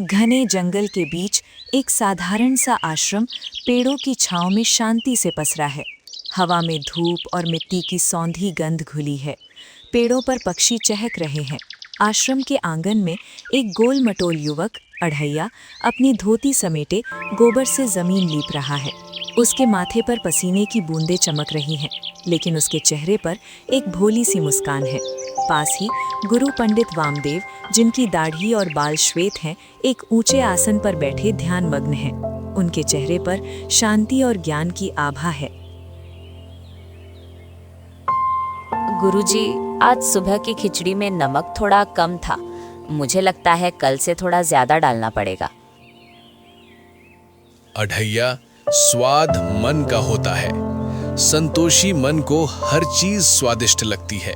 घने जंगल के बीच एक साधारण सा आश्रम पेड़ों की छांव में शांति से पसरा है। हवा में धूप और मिट्टी की सौंधी गंध घुली है। पेड़ों पर पक्षी चहक रहे हैं। आश्रम के आंगन में एक गोल मटोल युवक अढ़ैया अपनी धोती समेटे गोबर से जमीन लीप रहा है। उसके माथे पर पसीने की बूंदें चमक रही हैं, लेकिन उसके चेहरे पर एक भोली सी मुस्कान है। पास ही गुरु पंडित वामदेव, जिनकी दाढ़ी और बाल श्वेत हैं, एक ऊंचे आसन पर बैठे ध्यानमग्न हैं। उनके चेहरे पर शांति और ज्ञान की आभा है। गुरुजी, आज सुबह की खिचड़ी में नमक थोड़ा कम था। मुझे लगता है कल से थोड़ा ज्यादा डालना पड़ेगा। अढ़ैया, स्वाद मन का होता है। संतोषी मन को हर चीज स्वादिष्ट लगती है।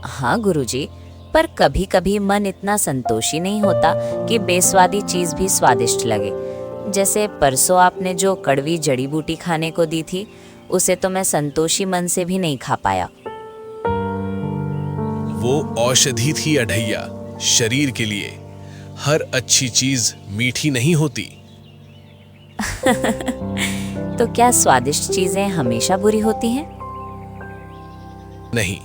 हाँ गुरुजी, पर कभी कभी मन इतना संतोषी नहीं होता कि बेस्वादी चीज भी स्वादिष्ट लगे। जैसे परसों आपने जो कड़वी जड़ी बूटी खाने को दी थी, उसे तो मैं संतोषी मन से भी नहीं खा पाया। वो औषधि थी अढ़ैया, शरीर के लिए। हर अच्छी चीज मीठी नहीं होती। तो क्या स्वादिष्ट चीजें हमेशा बुरी होती हैं? नहीं,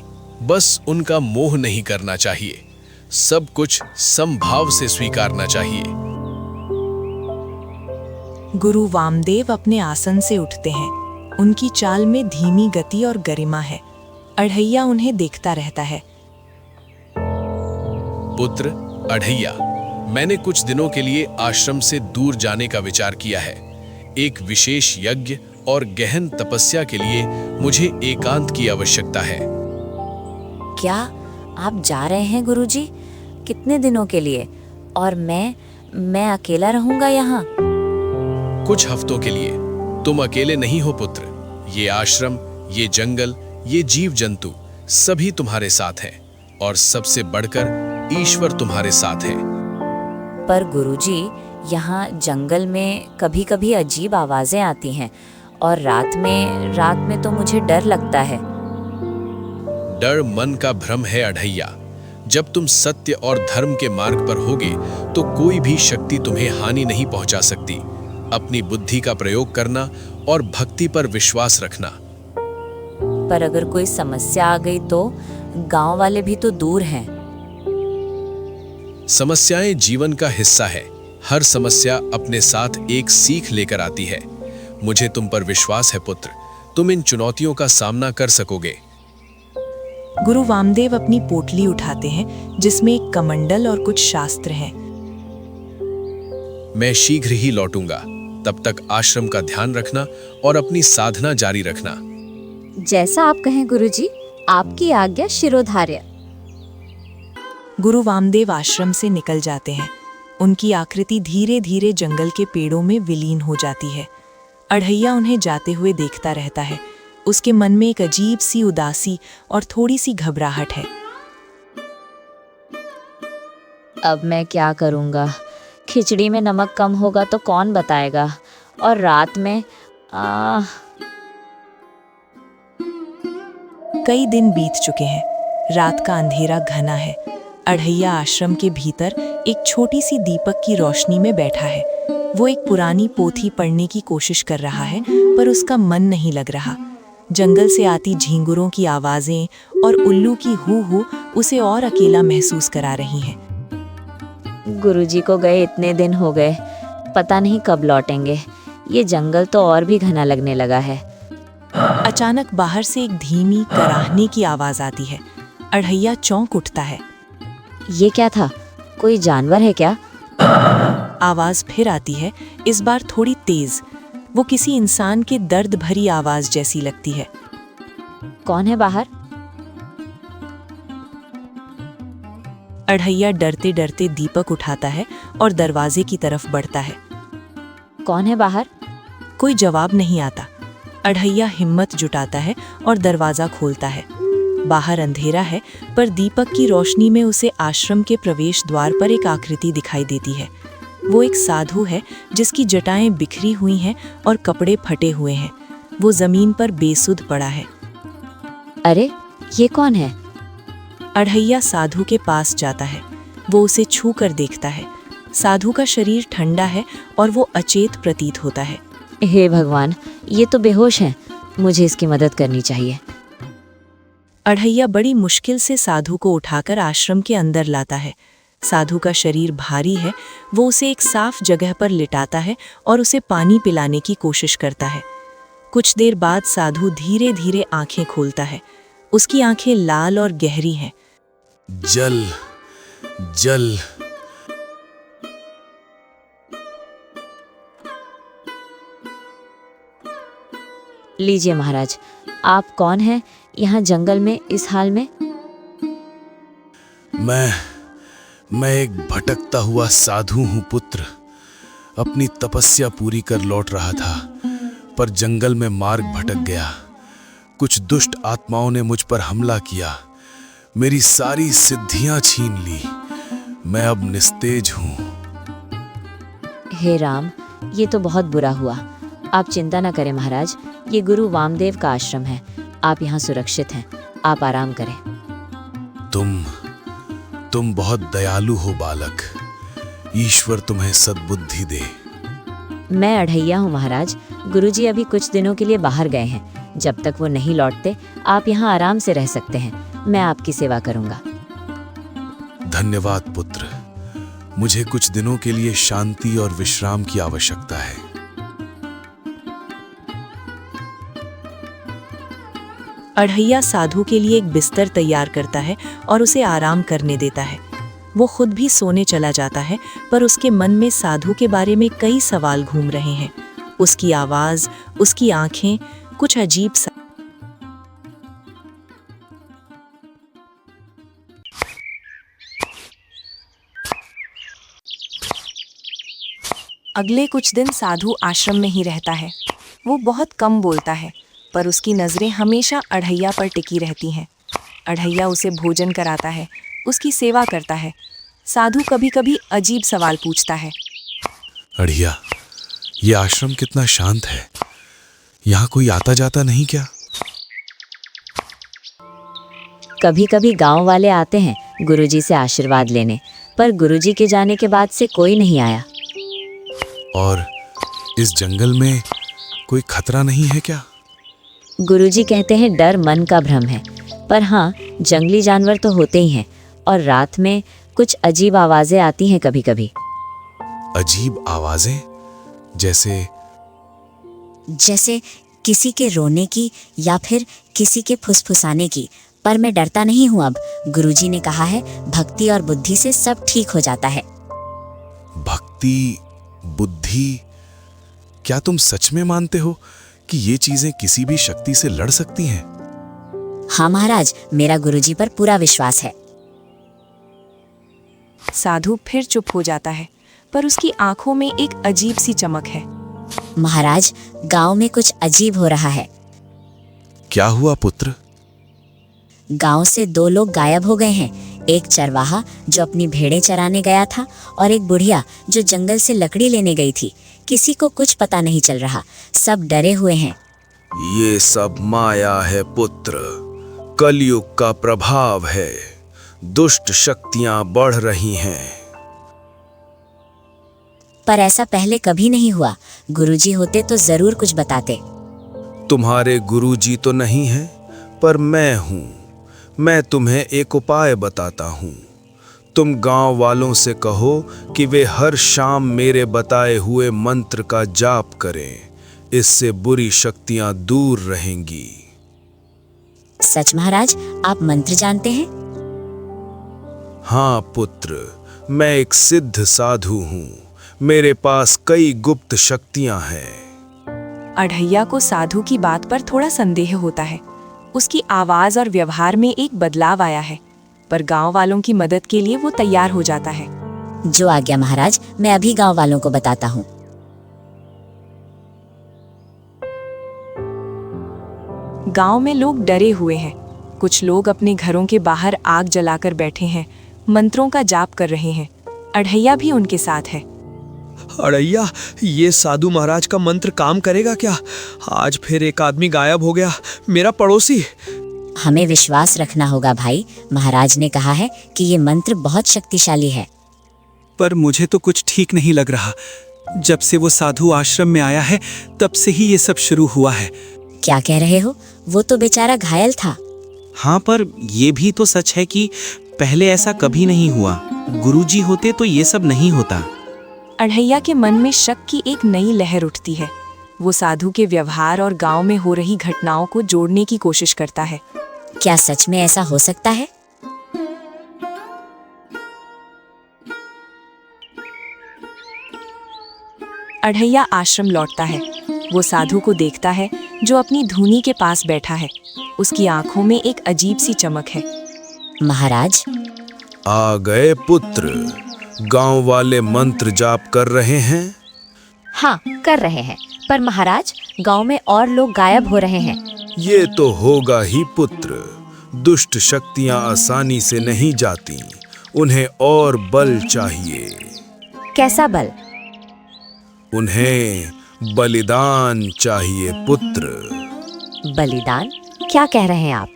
बस उनका मोह नहीं करना चाहिए। सब कुछ समभाव से स्वीकारना चाहिए। गुरु वामदेव अपने आसन से उठते हैं। उनकी चाल में धीमी गति और गरिमा है। अढ़ैया उन्हें देखता रहता है। पुत्र अढ़ैया, मैंने कुछ दिनों के लिए आश्रम से दूर जाने का विचार किया है। एक विशेष यज्ञ और गहन तपस्या के लिए मुझे एकांत की आवश्यकता है। क्या आप जा रहे हैं गुरुजी? कितने दिनों के लिए? और मैं अकेला रहूंगा यहाँ? कुछ हफ्तों के लिए। तुम अकेले नहीं हो पुत्र। ये आश्रम, ये जंगल, ये जीव जंतु सभी तुम्हारे साथ हैं, और सबसे बढ़कर ईश्वर तुम्हारे साथ है। पर गुरुजी, यहाँ जंगल में कभी कभी अजीब आवाजें आती हैं, और रात में तो मुझे डर लगता है। डर मन का भ्रम है अढ़ैया। जब तुम सत्य और धर्म के मार्ग पर होगे तो कोई भी शक्ति तुम्हें हानि नहीं पहुंचा सकती। अपनी बुद्धि का प्रयोग करना और भक्ति पर विश्वास रखना। पर अगर कोई समस्या आ गई तो? गांव वाले भी तो दूर हैं। समस्याएं जीवन का हिस्सा है। हर समस्या अपने साथ एक सीख लेकर आती है। मुझे तुम पर विश्वास है पुत्र। तुम इन चुनौतियों का सामना कर सकोगे। गुरु वामदेव अपनी पोटली उठाते हैं, जिसमें एक कमंडल और कुछ शास्त्र हैं। मैं शीघ्र ही लौटूंगा। तब तक आश्रम का ध्यान रखना और अपनी साधना जारी रखना। जैसा आप कहें गुरुजी, आपकी आज्ञा शिरोधार्य। गुरु वामदेव आश्रम से निकल जाते हैं। उनकी आकृति धीरे धीरे जंगल के पेड़ों में विलीन हो जाती है। अढ़ैया उन्हें जाते हुए देखता रहता है। उसके मन में एक अजीब सी उदासी और थोड़ी सी घबराहट है। अब मैं क्या करूँगा? खिचड़ी में नमक कम होगा तो कौन बताएगा? और रात में कई दिन बीत चुके हैं। रात का अंधेरा घना है। अढ़ैया आश्रम के भीतर एक छोटी सी दीपक की रोशनी में बैठा है। वो एक पुरानी पोथी पढ़ने की कोशिश कर रहा है, पर उसका मन नहीं लग रहा। जंगल से आती झींगुरों की आवाजें और उल्लू की हू उसे और अकेला महसूस करा रही हैं। गुरुजी को गए इतने दिन हो गए, पता नहीं कब लौटेंगे। ये जंगल तो और भी घना लगने लगा है। अचानक बाहर से एक धीमी कराहने की आवाज आती है। अढ़ैया चौंक उठता है। ये क्या था? कोई जानवर है क्या? आवाज फिर आती है, इस बार थोड़ी तेज। वो किसी इंसान के दर्द भरी आवाज जैसी लगती है। कौन है बाहर? अढ़ैया डरते डरते दीपक उठाता है और दरवाजे की तरफ बढ़ता है। कौन है बाहर? कोई जवाब नहीं आता। अढ़ैया हिम्मत जुटाता है और दरवाजा खोलता है। बाहर अंधेरा है, पर दीपक की रोशनी में उसे आश्रम के प्रवेश द्वार पर एक आकृति दिखाई देती है। वो एक साधु है, जिसकी जटाएं बिखरी हुई हैं और कपड़े फटे हुए हैं। वो जमीन पर बेसुध पड़ा है। अरे, ये कौन है? अढ़ैया साधु के पास जाता है। वो उसे छू कर देखता है। साधु का शरीर ठंडा है और वो अचेत प्रतीत होता है। हे भगवान, ये तो बेहोश हैं, मुझे इसकी मदद करनी चाहिए। अढ़ैया बड़ी मुश्किल से साधु को उठाकर आश्रम के अंदर लाता है। साधु का शरीर भारी है, वो उसे एक साफ जगह पर लिटाता है और उसे पानी पिलाने की कोशिश करता है। कुछ देर बाद साधु धीरे धीरे आंखें खोलता है। उसकी आंखें लाल और गहरी हैं। जल जल। लीजिए महाराज, आप कौन हैं यहाँ जंगल में इस हाल में? मैं एक भटकता हुआ साधु हूँ पुत्र। अपनी तपस्या पूरी कर लौट रहा था, पर जंगल में मार्ग भटक गया। कुछ दुष्ट आत्माओं ने मुझ पर हमला किया, मेरी सारी सिद्धियां छीन ली। मैं अब निस्तेज हूँ। हे राम, ये तो बहुत बुरा हुआ। आप चिंता न करें महाराज, ये गुरु वामदेव का आश्रम है। आप यहाँ सुरक्षित हैं, आप आराम करें। तुम बहुत दयालु हो बालक। ईश्वर तुम्हें सद्बुद्धि दे। मैं अढ़ैया हूँ महाराज। गुरुजी अभी कुछ दिनों के लिए बाहर गए हैं। जब तक वो नहीं लौटते आप यहाँ आराम से रह सकते हैं। मैं आपकी सेवा करूँगा। धन्यवाद पुत्र। मुझे कुछ दिनों के लिए शांति और विश्राम की आवश्यकता है। अढ़ैया साधु के लिए एक बिस्तर तैयार करता है और उसे आराम करने देता है। वो खुद भी सोने चला जाता है, पर उसके मन में साधु के बारे में कई सवाल घूम रहे हैं। उसकी आवाज, उसकी आंखें, कुछ अजीब सा। अगले कुछ दिन साधु आश्रम में ही रहता है। वो बहुत कम बोलता है, पर उसकी नज़रें हमेशा अढ़ैया पर टिकी रहती हैं। अढ़ैया उसे भोजन कराता है, उसकी सेवा करता है। साधु कभी कभी अजीब सवाल पूछता है। अढ़ैया, ये आश्रम कितना शांत है। यहाँ कोई आता जाता नहीं क्या? कभी कभी गांव वाले आते हैं गुरुजी से आशीर्वाद लेने, पर गुरुजी के जाने के बाद से कोई नहीं आया। और इस जंगल में कोई खतरा नहीं है क्या? गुरुजी कहते हैं डर मन का भ्रम है, पर हाँ, जंगली जानवर तो होते ही हैं और रात में कुछ अजीब आवाजें आती हैं कभी कभी। अजीब आवाजें? जैसे किसी के रोने की या फिर किसी के फुसफुसाने की। पर मैं डरता नहीं हूँ अब। गुरुजी ने कहा है भक्ति और बुद्धि से सब ठीक हो जाता है। भक्ति, बुद्धि, क्या तुम सच में मानते हो कि ये चीजें किसी भी शक्ति से लड़ सकती हैं? हाँ महाराज, मेरा गुरुजी पर पूरा विश्वास है। साधु फिर चुप हो जाता है, पर उसकी आंखों में एक अजीब सी चमक है। महाराज, गांव में कुछ अजीब हो रहा है। क्या हुआ पुत्र? गांव से 2 लोग गायब हो गए हैं। एक चरवाहा जो अपनी भेड़ें चराने गया था और एक बुढ़िया जो जंगल से लकड़ी लेने गई थी। किसी को कुछ पता नहीं चल रहा, सब डरे हुए हैं। ये सब माया है पुत्र, कलयुग का प्रभाव है। दुष्ट शक्तियां बढ़ रही हैं। पर ऐसा पहले कभी नहीं हुआ। गुरुजी होते तो जरूर कुछ बताते। तुम्हारे गुरुजी तो नहीं हैं, पर मैं हूं। मैं तुम्हें एक उपाय बताता हूं। तुम गांव वालों से कहो कि वे हर शाम मेरे बताए हुए मंत्र का जाप करें। इससे बुरी शक्तियां दूर रहेंगी। सच महाराज, आप मंत्र जानते हैं? हाँ पुत्र, मैं एक सिद्ध साधु हूँ। मेरे पास कई गुप्त शक्तियां हैं। अढ़ैया को साधु की बात पर थोड़ा संदेह होता है। उसकी आवाज और व्यवहार में एक बदलाव आया है, पर गांव वालों की मदद के लिए वो तैयार हो जाता है। जो आज्ञा महाराज, मैं अभी गांव वालों को बताता हूँ। गांव में लोग डरे हुए हैं। कुछ लोग अपने घरों के बाहर आग जलाकर बैठे हैं, मंत्रों का जाप कर रहे हैं। अढ़ैया भी उनके साथ है। अढ़ैया, ये साधु महाराज का मंत्र काम करेगा क्या? आज फिर एक आदमी गायब हो गया, मेरा पड़ोसी। हमें विश्वास रखना होगा भाई। महाराज ने कहा है कि ये मंत्र बहुत शक्तिशाली है। पर मुझे तो कुछ ठीक नहीं लग रहा। जब से वो साधु आश्रम में आया है तब से ही ये सब शुरू हुआ है। क्या कह रहे हो? वो तो बेचारा घायल था। हाँ, पर ये भी तो सच है कि पहले ऐसा कभी नहीं हुआ। गुरुजी होते तो ये सब नहीं होता। अढ़ैया के मन में शक की एक नई लहर उठती है। वो साधु के व्यवहार और गांव में हो रही घटनाओं को जोड़ने की कोशिश करता है। क्या सच में ऐसा हो सकता है? अढ़ैया आश्रम लौटता है। वो साधु को देखता है जो अपनी धूनी के पास बैठा है। उसकी आंखों में एक अजीब सी चमक है। महाराज, आ गए पुत्र। गांव वाले मंत्र जाप कर रहे हैं। हाँ, कर रहे हैं, पर महाराज गांव में और लोग गायब हो रहे हैं। ये तो होगा ही पुत्र। दुष्ट शक्तियां आसानी से नहीं जाती, उन्हें और बल चाहिए। कैसा बल? उन्हें बलिदान चाहिए पुत्र। बलिदान? क्या कह रहे हैं आप?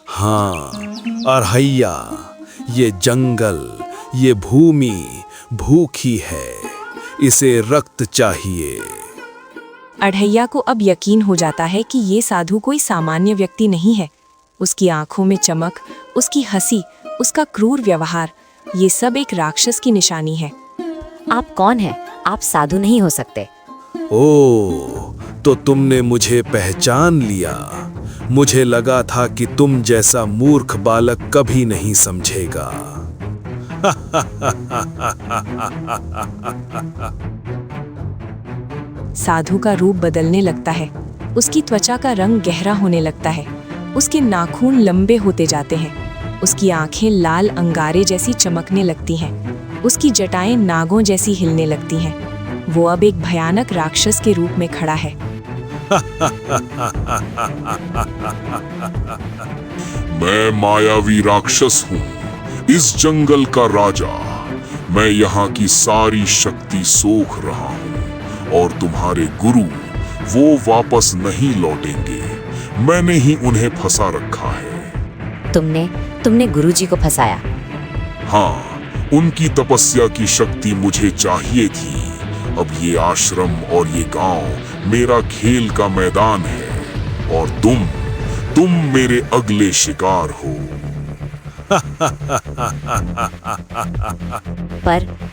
हाँ, अढ़ैया, ये जंगल, ये भूमि भूखी है, इसे रक्त चाहिए। अढ़ैया को अब यकीन हो जाता है कि ये साधु कोई सामान्य व्यक्ति नहीं है। उसकी आंखों में चमक, उसकी हंसी, उसका क्रूर व्यवहार, ये सब एक राक्षस की निशानी है। आप कौन हैं? आप साधु नहीं हो सकते। ओ, तो तुमने मुझे पहचान लिया। मुझे लगा था कि तुम जैसा मूर्ख बालक कभी नहीं समझेगा। साधु का रूप बदलने लगता है। उसकी त्वचा का रंग गहरा होने लगता है। उसके नाखून लंबे होते जाते हैं। उसकी आंखें लाल अंगारे जैसी चमकने लगती हैं। उसकी जटाएं नागों जैसी हिलने लगती हैं। वो अब एक भयानक राक्षस के रूप में खड़ा है। मैं मायावी राक्षस हूँ, इस जंगल का राजा। मैं यहाँ की सारी शक्ति सोख रहा हूँ और तुम्हारे गुरु वो वापस नहीं लौटेंगे। मैंने ही उन्हें फंसा रखा है। तुमने गुरुजी को फंसाया? हाँ, उनकी तपस्या की शक्ति मुझे चाहिए थी। अब ये आश्रम और ये गांव मेरा खेल का मैदान है और तुम मेरे अगले शिकार हो।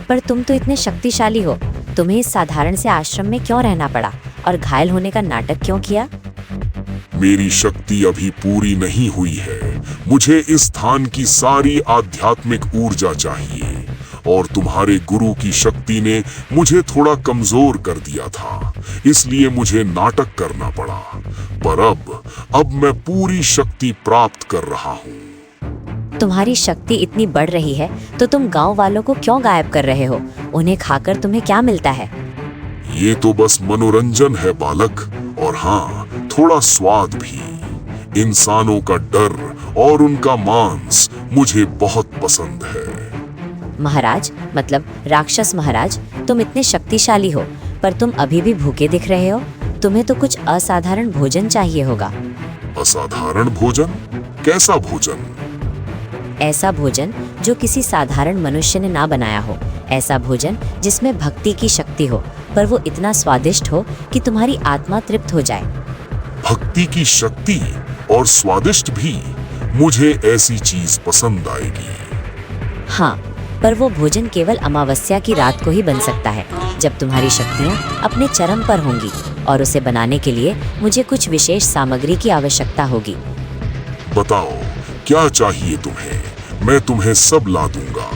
पर तुम तो इतने शक्तिशाली हो। तुम्हें इस साधारण से आश्रम में क्यों रहना पड़ा और घायल होने का नाटक क्यों किया? मेरी शक्ति अभी पूरी नहीं हुई है। मुझे इस स्थान की सारी आध्यात्मिक ऊर्जा चाहिए और तुम्हारे गुरु की शक्ति ने मुझे थोड़ा कमजोर कर दिया था, इसलिए मुझे नाटक करना पड़ा। पर अब मैं पूरी शक्ति प्राप्त कर रहा हूँ। तुम्हारी शक्ति इतनी बढ़ रही है तो तुम गांव वालों को क्यों गायब कर रहे हो? उन्हें खाकर तुम्हें क्या मिलता है? ये तो बस मनोरंजन है बालक, और हाँ, थोड़ा स्वाद भी। इंसानों का डर और उनका मांस मुझे बहुत पसंद है। महाराज, मतलब राक्षस महाराज, तुम इतने शक्तिशाली हो पर तुम अभी भी भूखे दिख रहे हो। तुम्हें तो कुछ असाधारण भोजन चाहिए होगा। असाधारण भोजन? कैसा भोजन? ऐसा भोजन जो किसी साधारण मनुष्य ने ना बनाया हो। ऐसा भोजन जिसमें भक्ति की शक्ति हो, पर वो इतना स्वादिष्ट हो कि तुम्हारी आत्मा तृप्त हो जाए। भक्ति की शक्ति और स्वादिष्ट भी? मुझे ऐसी चीज पसंद आएगी। हाँ, पर वो भोजन केवल अमावस्या की रात को ही बन सकता है, जब तुम्हारी शक्तियाँ अपने चरम पर होंगी, और उसे बनाने के लिए मुझे कुछ विशेष सामग्री की आवश्यकता होगी। बताओ, क्या चाहिए तुम्हें? मैं तुम्हें सब ला दूंगा।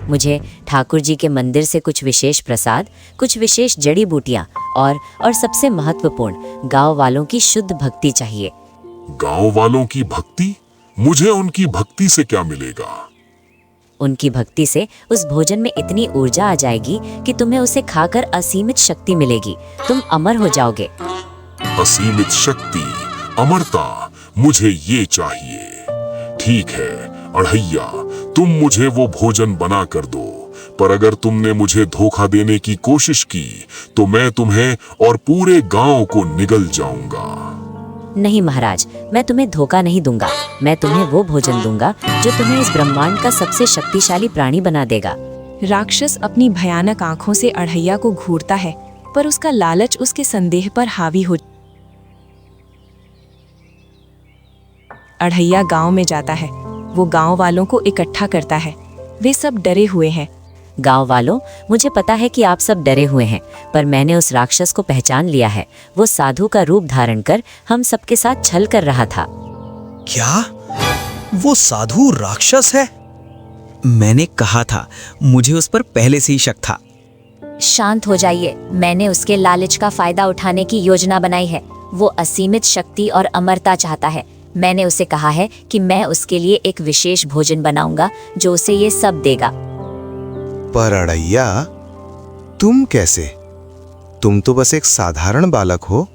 मुझे ठाकुर जी के मंदिर से कुछ विशेष प्रसाद, कुछ विशेष जड़ी बूटियाँ और सबसे महत्वपूर्ण, गांव वालों की शुद्ध भक्ति चाहिए। गांव वालों की भक्ति? मुझे उनकी भक्ति से क्या मिलेगा? उनकी भक्ति से उस भोजन में इतनी ऊर्जा आ जाएगी कि तुम्हें उसे खाकर असीमित शक्ति मिलेगी। तुम अमर हो जाओगे। असीमित शक्ति, अमरता, मुझे ये चाहिए। ठीक है अढ़ैया, तुम मुझे वो भोजन बना कर दो, पर अगर तुमने मुझे धोखा देने की कोशिश की तो मैं तुम्हें और पूरे गांव को निगल जाऊंगा। नहीं महाराज, मैं तुम्हें धोखा नहीं दूंगा। मैं तुम्हें वो भोजन दूंगा जो तुम्हें इस ब्रह्मांड का सबसे शक्तिशाली प्राणी बना देगा। राक्षस अपनी भयानक आंखों से अढ़ैया को घूरता है, पर उसका लालच उसके संदेह पर हावी हो। अढ़ैया गांव में जाता है। वो गांव वालों को इकट्ठा करता है। वे सब डरे हुए हैं। गांव वालों, मुझे पता है कि आप सब डरे हुए हैं, पर मैंने उस राक्षस को पहचान लिया है। वो साधु का रूप धारण कर हम सबके साथ छल कर रहा था। क्या वो साधु राक्षस है? मैंने कहा था, मुझे उस पर पहले से ही शक था। शांत हो जाइए। मैंने उसके लालच का फायदा उठाने की योजना बनाई है। वो असीमित शक्ति और अमरता चाहता है। मैंने उसे कहा है कि मैं उसके लिए एक विशेष भोजन बनाऊंगा जो उसे ये सब देगा। पर अड़ैया, तुम कैसे? तुम तो बस एक साधारण बालक हो।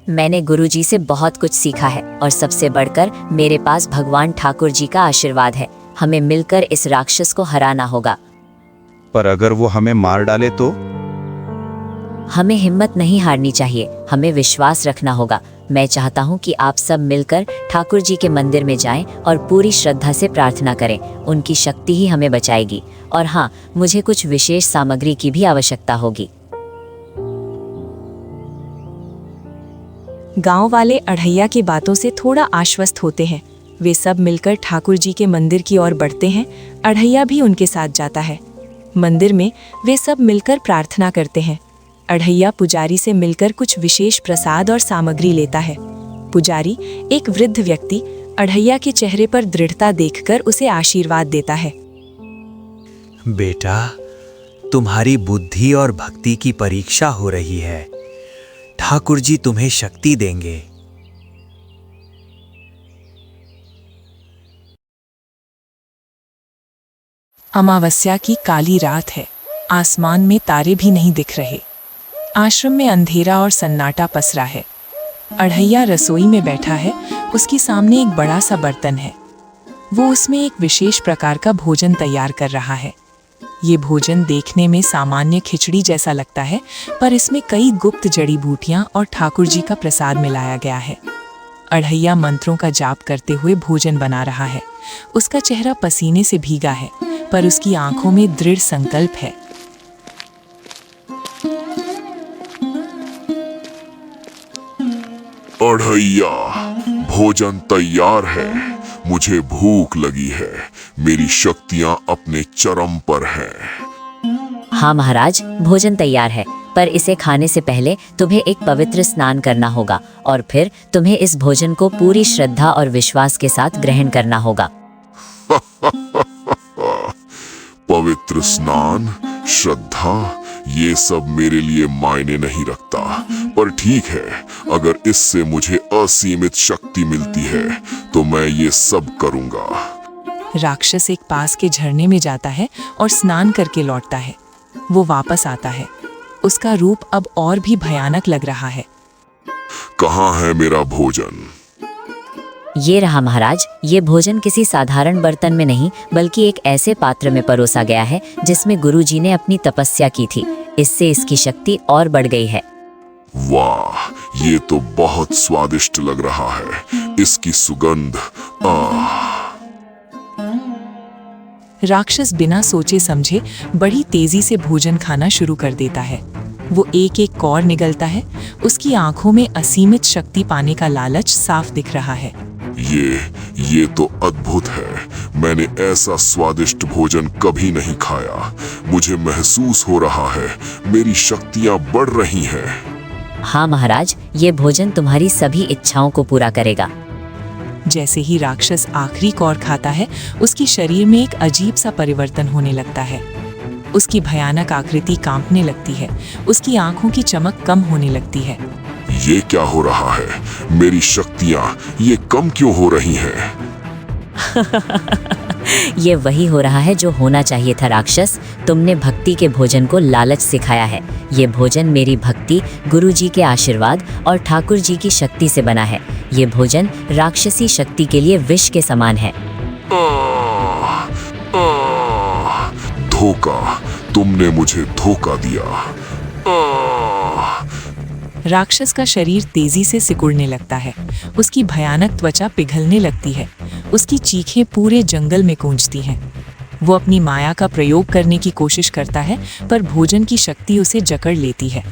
मैंने गुरुजी से बहुत कुछ सीखा है और सबसे बढ़कर मेरे पास भगवान ठाकुर जी का आशीर्वाद है। हमें मिलकर इस राक्षस को हराना होगा। पर अगर वो हमें मार डाले तो? हमें हिम्मत नहीं हारनी चाहिए। हमें विश्वास रखना होगा। मैं चाहता हूँ कि आप सब मिलकर ठाकुर जी के मंदिर में जाएं और पूरी श्रद्धा से प्रार्थना करें। उनकी शक्ति ही हमें बचाएगी। और हाँ, मुझे कुछ विशेष सामग्री की भी आवश्यकता होगी। गांव वाले अढ़ैया की बातों से थोड़ा आश्वस्त होते हैं। वे सब मिलकर ठाकुर जी के मंदिर की ओर बढ़ते हैं। अढ़ैया भी उनके साथ जाता है। मंदिर में वे सब मिलकर प्रार्थना करते हैं। अढ़ैया पुजारी से मिलकर कुछ विशेष प्रसाद और सामग्री लेता है। पुजारी, एक वृद्ध व्यक्ति, अढ़ैया के चेहरे पर दृढ़ता देखकर उसे आशीर्वाद देता है। बेटा, तुम्हारी बुद्धि और भक्ति की परीक्षा हो रही है। ठाकुर जी तुम्हें शक्ति देंगे। अमावस्या की काली रात है। आसमान में तारे भी नहीं दिख रहे। आश्रम में अंधेरा और सन्नाटा पसरा है। अढ़ैया रसोई में बैठा है। उसके सामने एक बड़ा सा बर्तन है। वो उसमें एक विशेष प्रकार का भोजन तैयार कर रहा है। ये भोजन देखने में सामान्य खिचड़ी जैसा लगता है, पर इसमें कई गुप्त जड़ी बूटियां और ठाकुर जी का प्रसाद मिलाया गया है। अढ़ैया मंत्रों का जाप करते हुए भोजन बना रहा है। उसका चेहरा पसीने से भीगा है, पर उसकी आंखों में दृढ़ संकल्प है। अढ़ैया, भोजन तैयार है। मुझे भूख लगी है। मेरी शक्तियां अपने चरम पर हैं। हाँ महाराज, भोजन तैयार है, पर इसे खाने से पहले तुम्हें एक पवित्र स्नान करना होगा और फिर तुम्हें इस भोजन को पूरी श्रद्धा और विश्वास के साथ ग्रहण करना होगा। पवित्र स्नान, श्रद्धा, ये सब मेरे लिए मायने नहीं रखता। पर ठीक है, अगर इससे मुझे असीमित शक्ति मिलती है तो मैं ये सब करूंगा। राक्षस एक पास के झरने में जाता है और स्नान करके लौटता है। वो वापस आता है। उसका रूप अब और भी भयानक लग रहा है। कहाँ है मेरा भोजन? ये रहा महाराज। ये भोजन किसी साधारण बर्तन में नहीं, बल्कि एक ऐसे पात्र में परोसा गया है जिसमें गुरुजी ने अपनी तपस्या की थी। इससे इसकी शक्ति और बढ़ गई है। वाह, ये तो बहुत स्वादिष्ट लग रहा है। इसकी सुगंध, राक्षस बिना सोचे समझे बड़ी तेजी से भोजन खाना शुरू कर देता है। वो एक एक कौर निगलता है। उसकी आंखों में असीमित शक्ति पाने का लालच साफ दिख रहा है। ये तो अद्भुत है। मैंने ऐसा स्वादिष्ट भोजन कभी नहीं खाया। मुझे महसूस हो रहा है मेरी शक्तियां बढ़ रही हैं। हाँ महाराज, ये भोजन तुम्हारी सभी इच्छाओं को पूरा करेगा। जैसे ही राक्षस आखिरी कौर खाता है, उसकी शरीर में एक अजीब सा परिवर्तन होने लगता है। उसकी भयानक आकृति कांपने लगती है। उसकी आंखों की चमक कम होने लगती है। ये क्या हो रहा है? मेरी शक्तियां ये कम क्यों हो रही हैं? ये वही हो रहा है जो होना चाहिए था राक्षस। तुमने भक्ति के भोजन को लालच सिखाया है। ये भोजन मेरी भक्ति, गुरुजी के आशीर्वाद और ठाकुर जी की शक्ति से बना है। ये भोजन राक्षसी शक्ति के लिए विष के समान है। धोखा, तुमने मुझे धोखा दिया। राक्षस का शरीर तेजी से सिकुड़ने लगता है। उसकी भयानक त्वचा पिघलने लगती है। उसकी चीखें पूरे जंगल में गूंजती हैं। वो अपनी माया का प्रयोग करने की कोशिश करता है, पर भोजन की शक्ति उसे जकड़ लेती है।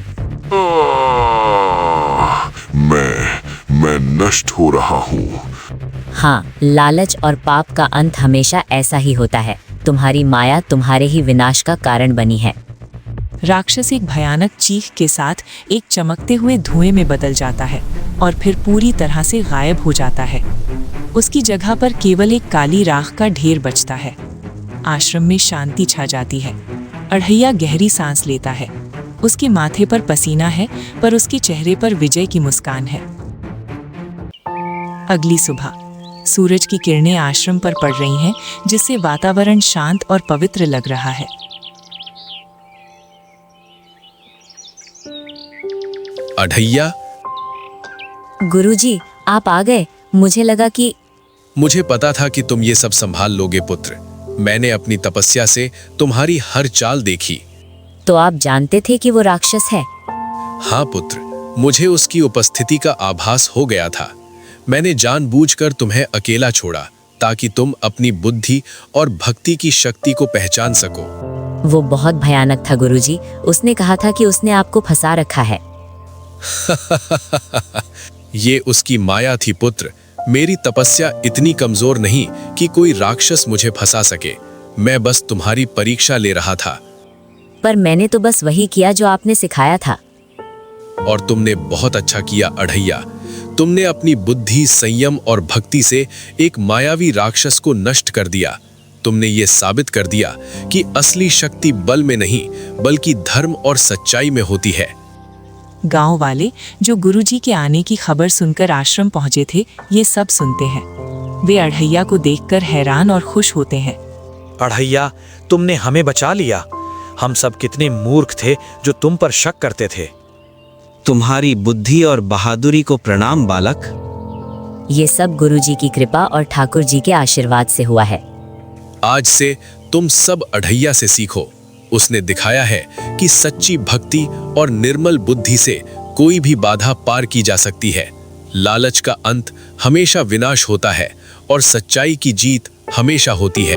मैं नष्ट हो रहा हूँ। हाँ, लालच और पाप का अंत हमेशा ऐसा ही होता है। तुम्हारी माया तुम्हारे ही विनाश का कारण बनी है। राक्षस एक भयानक चीख के साथ एक चमकते हुए धुएं में बदल जाता है और फिर पूरी तरह से गायब हो जाता है। उसकी जगह पर केवल एक काली राख का ढेर बचता है। आश्रम में शांति छा जाती है। अढ़ैया गहरी सांस लेता है। उसके माथे पर पसीना है, पर उसके चेहरे पर विजय की मुस्कान है। अगली सुबह सूरज की किरणें आश्रम पर पड़ रही हैं, जिससे वातावरण शांत और पवित्र लग रहा है। अढ़ैया, गुरुजी, आप आ गए। मुझे लगा कि मुझे पता था कि तुम ये सब संभाल लोगे पुत्र। मैंने अपनी तपस्या से तुम्हारी हर चाल देखी। तो आप जानते थे कि वो राक्षस है? हाँ पुत्र, मुझे उसकी उपस्थिति का आभास हो गया था। मैंने जानबूझकर तुम्हें अकेला छोड़ा ताकि तुम अपनी बुद्धि और भक्ति की शक्ति को पहचान सको। वो बहुत भयानक था गुरुजी। उसने कहा था कि उसने आपको फंसा रखा है। ये उसकी माया थी पुत्र। मेरी तपस्या इतनी कमजोर नहीं कि कोई राक्षस मुझे फंसा सके। मैं बस तुम्हारी परीक्षा ले रहा था। पर मैंने तो बस वही किया जो आपने सिखाया था। और तुमने बहुत अच्छा किया अढ़ैया। तुमने अपनी बुद्धि, संयम और भक्ति से एक मायावी राक्षस को नष्ट कर दिया। तुमने ये साबित कर दिया कि असली शक्ति बल में नहीं, बल्कि धर्म और सच्चाई में होती है। गांव वाले जो गुरुजी के आने की खबर सुनकर आश्रम पहुंचे थे, ये सब सुनते हैं। वे अढ़ैया को देखकर हैरान और खुश होते हैं। अढ़ैया, तुमने हमें बचा लिया। हम सब कितने मूर्ख थे जो तुम पर शक करते थे। तुम्हारी बुद्धि और बहादुरी को प्रणाम बालक। ये सब गुरुजी की कृपा और ठाकुर जी के आशीर्वाद से हुआ है। आज से तुम सब अढ़ैया से सीखो। उसने दिखाया है कि सच्ची भक्ति और निर्मल बुद्धि से कोई भी बाधा पार की जा सकती है। लालच का अंत हमेशा विनाश होता है और सच्चाई की जीत हमेशा होती है।